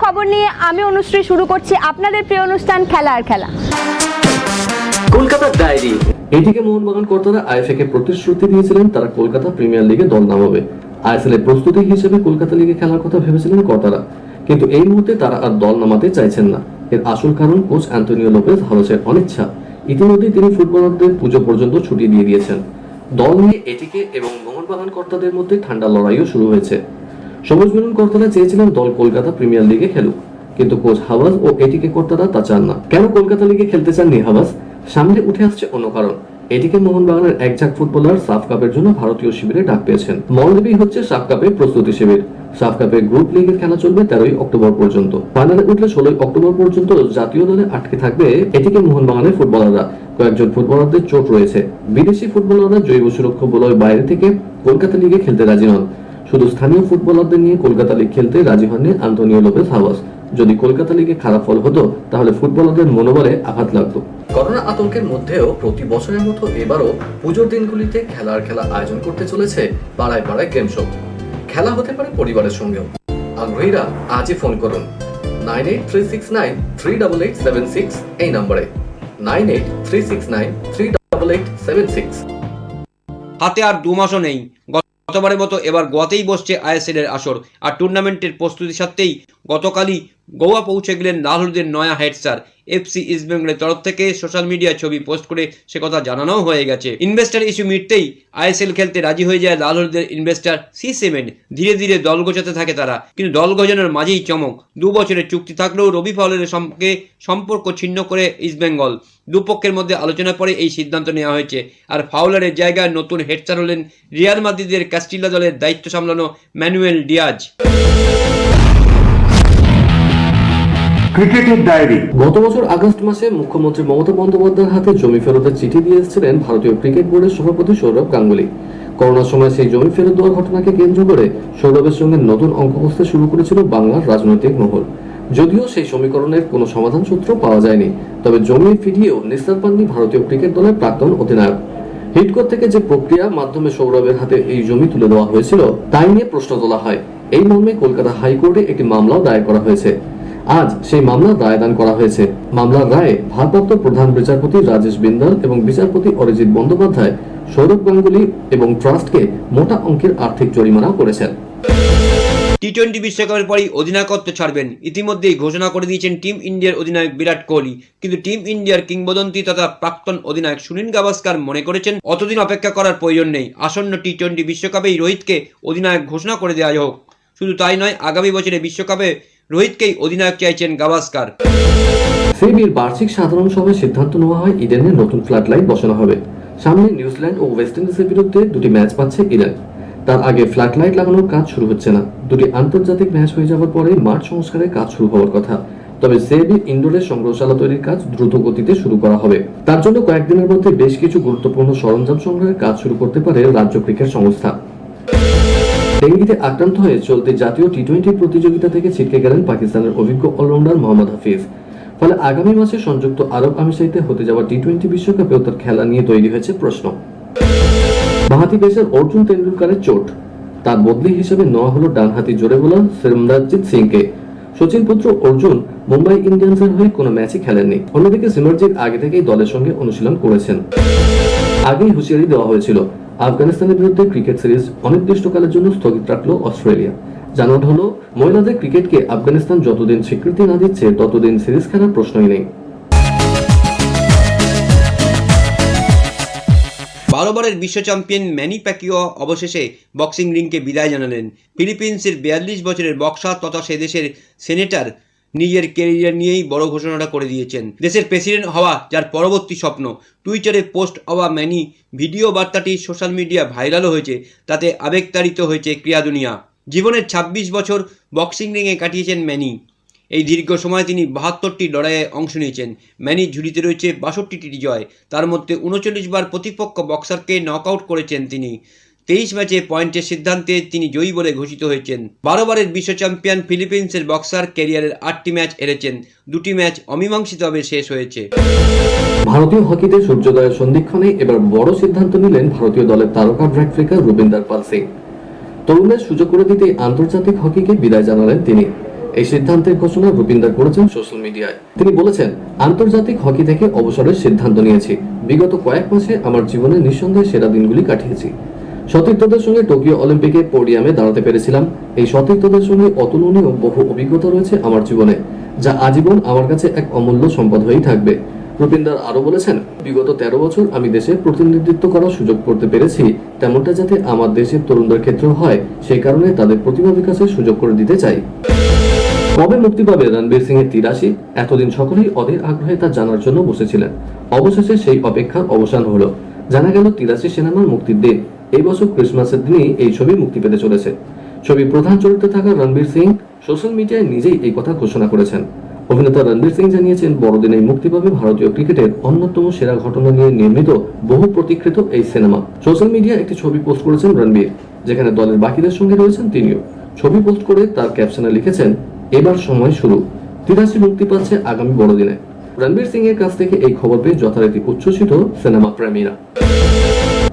খবর নিয়ে আমি অনুশ্রী শুরু করছি আপনাদের প্রিয় অনুষ্ঠান খেলা আর খেলা। কলকাতার ডায়েরি। এদিকে মোহনবাগান কর্তারা আইএফএ কে প্রতিশ্রুতি দিয়েছিলেন তারা কলকাতা প্রিমিয়ার লিগে দল নামাবে। আইএসএল এর প্রস্তুতি হিসেবে কলকাতা লিগে খেলার কথা ভেবেছিলেন কর্তারা, কিন্তু এই মুহূর্তে তারা আর দল নামাতে চাইছেন না। এর আসল কারণ কোচ অ্যান্টোনিও লোপেজ হাভাসের অনিচ্ছা। ইতিমধ্যেই তিনি ফুটবলারদের পুজো পর্যন্ত ছুটি দিয়ে দিয়েছেন। দল নিয়ে এটিকে এবং মোহনবাগান কর্তাদের মধ্যে ঠান্ডা লড়াইও শুরু হয়েছে। সবুজ মেরুন কর্তারা চেয়েছিলেন দল কলকাতা প্রিমিয়ার লিগে খেলুক, কিন্তু কোচ হাভাস ও এটিকে কর্তারা তা চান না। কেন কলকাতা লিগে খেলতে চাননি হাভাস? সামনে উঠে আসছে অন্য কারণ। এটিকে মোহনবাগানের একঝাক ফুটবলার সাফ কাপের জন্য ভারতীয় শিবিরে ডাক পেয়েছেন। মলদ্বীপেই হচ্ছে সাফ কাপের প্রস্তুতি শিবির। সাফ কাপের গ্রুপ লিগের খেলা চলবে 13ই অক্টোবর পর্যন্ত। ফাইনালে উঠলে 16ই অক্টোবর পর্যন্ত জাতীয় দলে আটকে থাকবে এটিকে মোহনবাগানের ফুটবলাররা। কয়েকজন ফুটবলারদের চোট রয়েছে। বিদেশি ফুটবলাররা জৈব সুরক্ষা বলয়ের বাইরে থেকে কলকাতা লিগে খেলতে রাজি নন। শুধু স্থানীয় ফুটবলারদের নিয়ে কলকাতা লিগ খেলতে রাজি হননি আন্তোনিও লোপেজ হাভাস। যদি কলকাতা লিগে খারাপ ফল হতো তাহলে ফুটবলারদের মনোবলে আঘাত লাগতো। করোনা আতঙ্কের মধ্যেও প্রতি বছরের মতো এবারও পুজোর দিনগুলিতে খেলার খেলা আয়োজন করতে চলেছে পাড়ায় পাড়ায় গেম শো। খেলা হতে পারে পরিবারের সঙ্গেও। আগ্রহীরা আজই ফোন করুন 9836938876 এই নম্বরে 9836938876। হাতে আর 2 মাসও নেই। গতবারের মতো এবার গোয়াতেই বসছে আইএসএল এর আসর। আর টুর্নামেন্টের প্রস্তুতির সাথেই গতকালই গোয়া পৌঁছে গেলেন লাল হলুদের নয়া হেড স্যার। এফসি ইস্টবেঙ্গলের তরফ থেকে সোশ্যাল মিডিয়ায় ছবি পোস্ট করে সে কথা জানানো হয়ে গেছে। ইনভেস্টার ইস্যু মিটতেই আইএসএল খেলতে রাজি হয়ে যায় লাল হলুদের ইনভেস্টার C7। ধীরে ধীরে দল গোছাতে থাকে তারা, কিন্তু দল গোছানোর মাঝেই চমক। 2 বছরের চুক্তি থাকলেও রবি ফাউলারের সঙ্গে সম্পর্ক ছিন্ন করে ইস্টবেঙ্গল। দুপক্ষের মধ্যে আলোচনার পরে এই সিদ্ধান্ত নেওয়া হয়েছে। আর ফাউলারের জায়গায় নতুন হেড স্যার হলেন রিয়াল মাদ্রিদের কাস্টিলা দলের দায়িত্ব সামলানো ম্যানুয়েল ডিয়াজ। ক্রিকেটের ডায়েরি। গত বছর আগস্ট মাসে মুখ্যমন্ত্রী মমতা বন্দ্যোপাধ্যায়ের হাতে জমি ফেরতের চিঠি দিয়ে এসেছিলেন ভারতীয় ক্রিকেট বোর্ডের সভাপতি সৌরভ গাঙ্গুলি। করোনার সময় সেই জমি ফেরত দেওয়ার ঘটনাকে কেন্দ্র করে সৌরভের সঙ্গে নতুন অঙ্ক কষতে শুরু করেছিল বাংলার রাজনৈতিক মহল। যদিও সেই সমীকরণের কোনো সমাধান সূত্র পাওয়া যায়নি, তবে জমি ফিরিয়েও নিস্তার পাননি ভারতীয় ক্রিকেট দলের প্রাক্তন অধিনায়ক। হিটকোর থেকে যে প্রক্রিয়ার মাধ্যমে সৌরভের হাতে এই জমি তুলে দেওয়া হয়েছিল তাই নিয়ে প্রশ্ন তোলা হয়। এই মর্মে কলকাতা হাইকোর্টে একটি মামলাও দায়ের করা হয়েছে। আজ সেই মামলার রায়দান করা হয়েছে। মামলার রায়ে ভারপ্রাপ্ত প্রধান বিচারপতি রাজেশ বিন্দাল এবং বিচারপতি অরিজিৎ বন্দ্যোপাধ্যায় সৌরভ গাঙ্গুলি এবং ট্রাস্টকে মোটা অঙ্কের আর্থিক জরিমানা করেছেন। টি-20 বিশ্বকাপের পরই অধিনায়কত্ব ছাড়বেন ইতিমধ্যেই ঘোষণা করে দিয়েছেন টিম ইন্ডিয়ার অধিনায়ক বিরাট কোহলি। কিন্তু টিম ইন্ডিয়ার কিংবদন্তি তথা প্রাক্তন অধিনায়ক সুনীল গাভাস্কার মনে করেছেন অতদিন অপেক্ষা করার প্রয়োজন নেই। আসন্ন টি-20 বিশ্বকাপেই রোহিতকে অধিনায়ক ঘোষণা করে দেওয়া হোক। শুধু তাই নয়, আগামী বছরে বিশ্বকাপে রোহিতকেই অধিনায়ক চাইছেন গাভাস্কার। সেবির বার্ষিক সাধারণ সভায় সিদ্ধান্ত নেওয়া হয় ইডেনে নতুন ফ্লাড লাইট বসানো হবে। সামনে নিউজিল্যান্ড ও ওয়েস্ট ইন্ডিজের বিরুদ্ধে 2টি ম্যাচ পাচ্ছে ইডেন। তার আগে ফ্লাড লাইট লাগানোর কাজ শুরু হচ্ছে না। 2টি আন্তর্জাতিক ম্যাচ হয়ে যাওয়ার পরে মাঠ সংস্কারের কাজ শুরু হওয়ার কথা। তবে সেবির ইনডোরের সংগ্রহশালা তৈরির কাজ দ্রুত গতিতে শুরু করা হবে। তার জন্য কয়েকদিনের মধ্যে বেশ কিছু গুরুত্বপূর্ণ সরঞ্জাম সংগ্রহের কাজ শুরু করতে পারে রাজ্য ক্রিকেট সংস্থা। ডেঙ্গিতে আক্রান্ত হয়ে চলতি জাতীয় টি-20 প্রতিযোগিতা থেকে ছিটকে গেলেন পাকিস্তানের অভিজ্ঞ অলরাউন্ডার মোহাম্মদ হাফিজ। ফলে আগামী মাসে সংযুক্ত আরব আমিরাতে হতে যাওয়া টি-20 বিশ্বকাপেও তার খেলা নিয়ে তৈরি হয়েছে প্রশ্ন। বাঁহাতি পেসার অর্জুন তেন্ডুলকারের চোট, তার বদলি হিসেবে নেওয়া হলো ডানহাতি জোরে বোলার সিমরনজিৎ সিংকে। সচিন পুত্র অর্জুন মুম্বাই ইন্ডিয়ান্সের হয়ে কোনো ম্যাচই খেলেননি। অন্যদিকে সিমরনজিৎ আগে থেকেই দলের সঙ্গে অনুশীলন করেছেন। আগেই হুঁশিয়ারি দেওয়া হয়েছিল আফগানিস্তানের বিরুদ্ধে ক্রিকেট সিরিজ অনির্দিষ্টকালের জন্য স্থগিত রাখল অস্ট্রেলিয়া। জানানো হলো মহিলাদের ক্রিকেটকে আফগানিস্তান যতদিন স্বীকৃতি না দিচ্ছে ততদিন সিরিজ খেলার প্রশ্নই নেই। 12 বারের বিশ্ব চ্যাম্পিয়ন ম্যানি প্যাকিও অবশেষে বক্সিং রিংকে বিদায় জানালেন। ফিলিপিন্সের 42 বছরের বক্সার তথা সে দেশের সেনেটর নিজের ক্যারিয়ার নিয়েই বড় ঘোষণাটা করে দিয়েছেন। দেশের প্রেসিডেন্ট হওয়া যার পরবর্তী স্বপ্ন। টুইটারে পোস্ট হওয়া ম্যানি ভিডিও বার্তাটি সোশ্যাল মিডিয়া ভাইরালও হয়েছে। তাতে আবেগতাড়িত হয়েছে ক্রীড়া দুনিয়া। জীবনের 26 বছর বক্সিং রিংয়ে কাটিয়েছেন ম্যানি। এই দীর্ঘ সময় তিনি 72টি লড়াইয়ে অংশ নিয়েছেন। ম্যানির ঝুলিতে রয়েছে 62টি জয়, তার মধ্যে 39 বার প্রতিপক্ষ বক্সারকে নকআউট করেছেন তিনি। 23 ম্যাচে পয়েন্টের সিদ্ধান্তে তিনি জয়ী বলে ঘোষিত হয়েছেন। 12 বারের বিশ্ব চ্যাম্পিয়ন ফিলিপিন্সের বক্সার ক্যারিয়ারের 8টি ম্যাচ হেরেছেন, 2টি ম্যাচ অমীমাংসিতভাবে শেষ হয়েছে। ভারতীয় হকিতে সূর্যোদয়ের সন্ধিক্ষণে এবার বড় সিদ্ধান্ত নিলেন ভারতীয় দলের তারকা ব্রেক ফ্লিকার রুপিন্দর পাল সিং। তরুণদের সুযোগ করে দিতে আন্তর্জাতিক হকিকে বিদায় জানালেন তিনি। এই সিদ্ধান্তের ঘোষণা রূপিন্দর করেছেন সোশ্যাল মিডিয়ায়। তিনি বলেছেন, আন্তর্জাতিক হকি থেকে অবসরের সিদ্ধান্ত নিয়েছি। বিগত কয়েক মাসে আমার জীবনে নিঃসন্দেহে সেরা দিনগুলি কাটিয়েছি। সতীর্থদের সঙ্গে টোকিও অলিম্পিকে পোডিয়ামে দাঁড়াতে পেরেছিলাম। এই সতীর্থদের সঙ্গে অতুলনীয় বহু অভিজ্ঞতা রয়েছে আমার জীবনে, যা আজীবন আমার কাছে এক অমূল্য সম্পদ হয়েই থাকবে। রূপিন্দর আরো বলেছেন, বিগত 13 বছর আমি দেশের প্রতিনিধিত্ব করার সুযোগ করতে পেরেছি। তেমনটা যাতে আমার দেশের তরুণদের ক্ষেত্রেও হয়, সেই কারণে তাদের প্রতিভা বিকাশের সুযোগ করে দিতে চাই। কবে মুক্তি পাবে রণবীর সিং এর 83? এতদিন সকলেই অধীর আগ্রহে তা জানার জন্য বসেছিলেন। অবশেষে সেই অপেক্ষার অবসান হলো। জানা গেল 83 সিনেমার মুক্তির দিন। এই বছর ক্রিসমাসের দিনই এই ছবি মুক্তি পেতে চলেছে। ছবির প্রধান চরিত্রে থাকা রণবীর সিং সোশ্যাল মিডিয়ায় নিজেই এই কথা ঘোষণা করেছেন। অভিনেতা রণবীর সিং জানিয়েছেন, বড়দিনেই মুক্তি পাবে ভারতীয় ক্রিকেটের অন্যতম সেরা ঘটনা নিয়ে নির্মিত বহু প্রতীক্ষিত এই সিনেমা। সোশ্যাল মিডিয়ায় একটি ছবি পোস্ট করেছেন রণবীর, যেখানে দলের বাকিদের সঙ্গে রয়েছেন তিনিও। ছবি পোস্ট করে তার ক্যাপশনে লিখেছেন, এবার সময় শুরু, 83 মুক্তি পাচ্ছে আগামী বড়দিনে। রণবীর সিং এর কাছ থেকে এই খবর পেয়ে যথারীতি উচ্ছ্বসিত সিনেমা প্রেমীরা।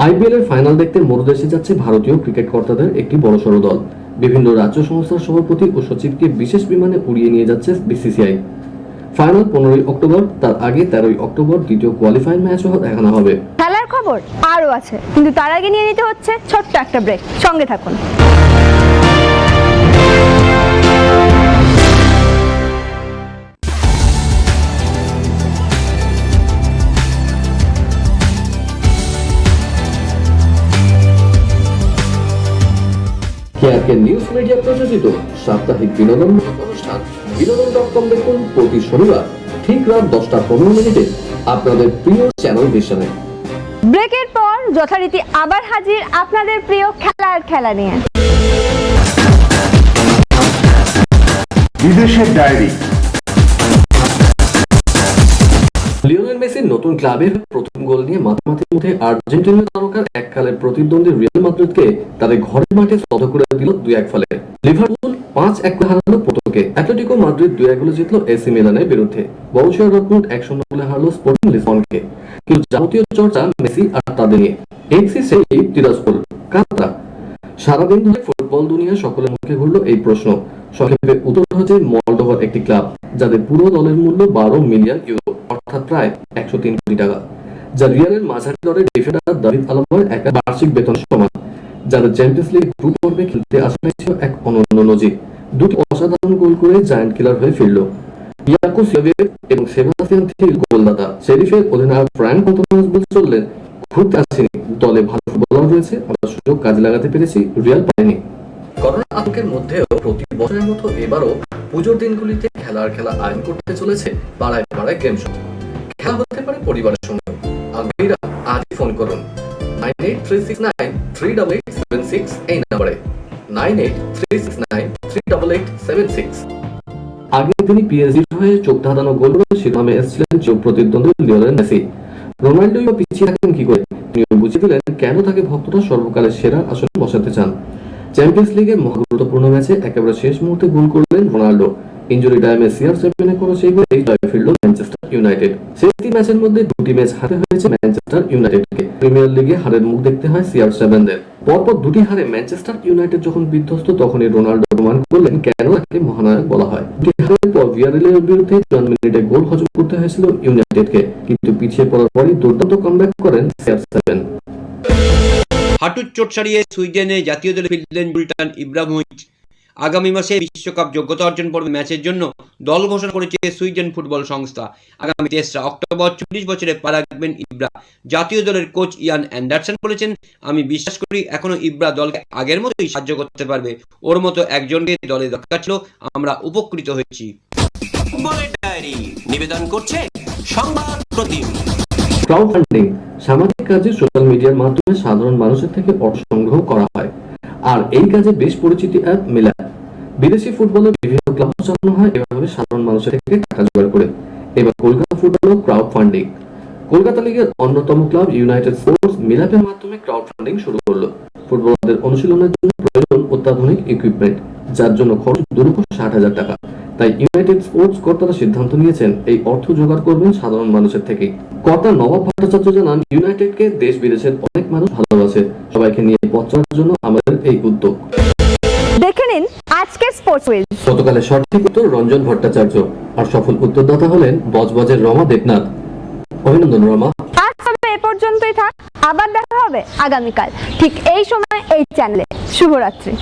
আইপিএল এর ফাইনাল দেখতে মরুদেশে যাচ্ছে ভারতীয় ক্রিকেট কর্তাদের একটি বড়সড় দল। বিভিন্ন রাজ্য সংস্থার সভাপতি ও সচিবকে বিশেষ বিমানে উড়িয়ে নিয়ে যাচ্ছে বিসিসিআই। ফাইনাল 15 অক্টোবর, তার আগে 13 অক্টোবর দ্বিতীয় কোয়ালিফাইং ম্যাচও দেখানো হবে। খেলার খবর আরও আছে, কিন্তু তার আগে নিয়ে নিতে হচ্ছে ছোট্ট একটা ব্রেক। সঙ্গে থাকুন। কেআরকে নিউজ মিডিয়া প্রযোজিত সাপ্তাহিক বিনোদন অনুষ্ঠান বিনোদন.com দেখুন প্রতি শনিবার ঠিক রাত 10:15 আপনাদের প্রিয় চ্যানেল ভিশনে। ব্রেকের পর যথারীতি আবার হাজির আপনাদের প্রিয় খেলার খেলা নিয়ে। বিদেশের ডায়েরি। লিওনেল মেসির নতুন ক্লাবের প্রথম গোল নিয়ে মাতামাতির মধ্যে আর্জেন্টিনা তারকার এককালের প্রতিদ্বন্দ্বী রিয়াল মাদ্রিদকে তাদের ঘরের মাঠে স্তব্ধ করে দিল 2-1 ফলে। লিভারপুল 5-1 হারালো পোর্টোকে। অ্যাটলেটিকো মাদ্রিদ 2-1 গোলে জিতল এসি মিলানের বিরুদ্ধে। বরুসিয়া ডর্টমুন্ড 1-0 গোলে হারলো স্পোর্টিং লিসবনকে। কিন্তু যাবতীয় চর্চা মেসি আর তাদের নিয়ে। এফসি সেই তিরাস্পোল কারা? সারাদিন ধরে ফুটবল দুনিয়া সকলের মুখে ঘুরল এই প্রশ্ন। সংক্ষেপে উত্তর হচ্ছে মলদোভার একটি ক্লাব, যাদের পুরো দলের মূল্য 12 মিলিয়ন ইউরো, অর্থাৎ প্রায় 103 কোটি টাকা, যা রিয়ালের মাঝারি দলের ডিফেন্ডার দাভিদ আলবার এক বার্ষিক বেতন সমান। যাদের চ্যাম্পিয়ন্স লিগ গ্রুপ পর্বে খেলতে আসা হয়েছিল এক অনন্য নজির। দুটি অসাধারণ গোল করে জায়ান্ট কিলার হয়ে ফিরল ইয়াকো সিলভের এবং সেবাস্টিয়ান থিল গোলদাতা। শেরিফের অধিনায়ক ফ্র্যাঙ্ক কন্ট্রাস বললেন, ঘুরতে আসেনি, দলে ভালো ফুটবলার রয়েছে, আমরা সুযোগ কাজে লাগাতে পেরেছি, রিয়াল পায়নি। করোনা আতঙ্কের মধ্যেও প্রতি বছরের মতো এবারও পুজোর দিনগুলিতে খেলার খেলা আয়োজন করতে চলেছে পাড়ায় পাড়ায় গেম শো। খেলা হতে পারে পরিবারের সঙ্গে। আগ্রহীরা আজই ফোন করুন 9836938876 এই নম্বরে 9836938876। আগের দিনই পিএসজির হয়ে চোখ ধাঁধানো গোল করে শিরোনামে এসেছিলেন চোখ প্রতিদ্বন্দ্বী লিওনেল মেসি। রোনাল্ডোই বা পিছিয়ে থাকেন কি করে? তিনি বুঝিয়ে দিলেন কেন তাকে ভক্তরা সর্বকালের সেরা আসনে বসাতে চান। চ্যাম্পিয়ন্স লিগের মহাগুরুত্বপূর্ণ ম্যাচে একেবারে শেষ মুহূর্তে গোল করলেন রোনাল্ডো। ইনজুরি টাইমে CR7 কোনো সেই গোলে জয় ফিরল ম্যানচেস্টার ইউনাইটেড। শেষ 3 ম্যাচের মধ্যে 2টি ম্যাচ হারতে হয়েছে ম্যানচেস্টার ইউনাইটেডকে। প্রিমিয়ার লিগে হারের মুখ দেখতে হয় CR7-দের। পরপর 2টি হারে ম্যানচেস্টার ইউনাইটেড যখন বিধ্বস্ত, তখনই রোনাল্ডো প্রমাণ করলেন কেন তাকে মহানায়ক বলা হয়। 2টি হারের পর ভিয়ারিয়ালের বিরুদ্ধে 54 মিনিটে গোল হজম করতে হয়েছিল ইউনাইটেডকে, কিন্তু পিছিয়ে পড়ার পরই দুর্দান্ত কামব্যাক করেন CR7। হাঁটুর চোট সারিয়ে সুইডেনে জাতীয় দলে ফিরলেন জুলটান ইব্রাহিমোভিচ। আগামী মাসে বিশ্বকাপ যোগ্যতা অর্জন করবে ম্যাচের জন্য দল ঘোষণা করেছে সুইডেন ফুটবল সংস্থা। আগামী 3 অক্টোবর 40 বছরে পা রাখবেন ইব্রা। জাতীয় দলের কোচ ইয়ান অ্যান্ডারসন বলেছেন, আমি বিশ্বাস করি এখনো ইব্রা দলকে আগের মতোই সাহায্য করতে পারবে। ওর মতো একজনকে দলে দরকার ছিল, আমরা উপকৃত হয়েছি। ফুটবলের ডায়েরি নিবেদন করছে সংবাদ প্রতিম। ক্রাউডফান্ডিং সামাজিক কাজে সোশ্যাল মিডিয়ার মাধ্যমে সাধারণ মানুষের থেকে অর্থ সংগ্রহ করা হয়, আর এই কাজে বেশ পরিচিতি অ্যাপ মিলা। বিদেশি ফুটবলের বিভিন্ন ক্লাব চালানো হয় এভাবে সাধারণ মানুষের থেকে টাকা জোগাড় করে। এবার কলকাতা ফুটবল ক্রাউডফান্ডিং। কলকাতা লিগের অন্যতম ক্লাব ইউনাইটেড স্পোর্টস মিলাপের মাধ্যমে ক্রাউডফান্ডিং শুরু করলো। ফুটবলারদের অনুশীলনের জন্য প্রয়োজন অত্যাধুনিক ইকুইপমেন্ট, যার জন্য খরচ 2,60,000 টাকা। তাই ইউনাইটেড স্পোর্টস কর্তারা সিদ্ধান্ত নিয়েছেন এই অর্থ জোগাড় করবেন সাধারণ মানুষের থেকেই। কর্তা নবাব ভট্টাচার্য জানান, ইউনাইটেডকে দেশ বিদেশের অনেক মানুষ ভালোবাসে, সবাইকে নিয়ে পথ চলার জন্য আমাদের এই উদ্যোগ। দেখে নিন আজকের স্পোর্টস কুইজ। গতকালের সঠিক উত্তর রঞ্জন ভট্টাচার্য, আর সফল উত্তরদাতা হলেন বজবজের রমা দেবনাথ। অভিনন্দন রমা। আজ তবে এ পর্যন্তই থাক, আবার দেখা হবে আগামীকাল ঠিক এই সময় এই চ্যানেলে। শুভরাত্রি।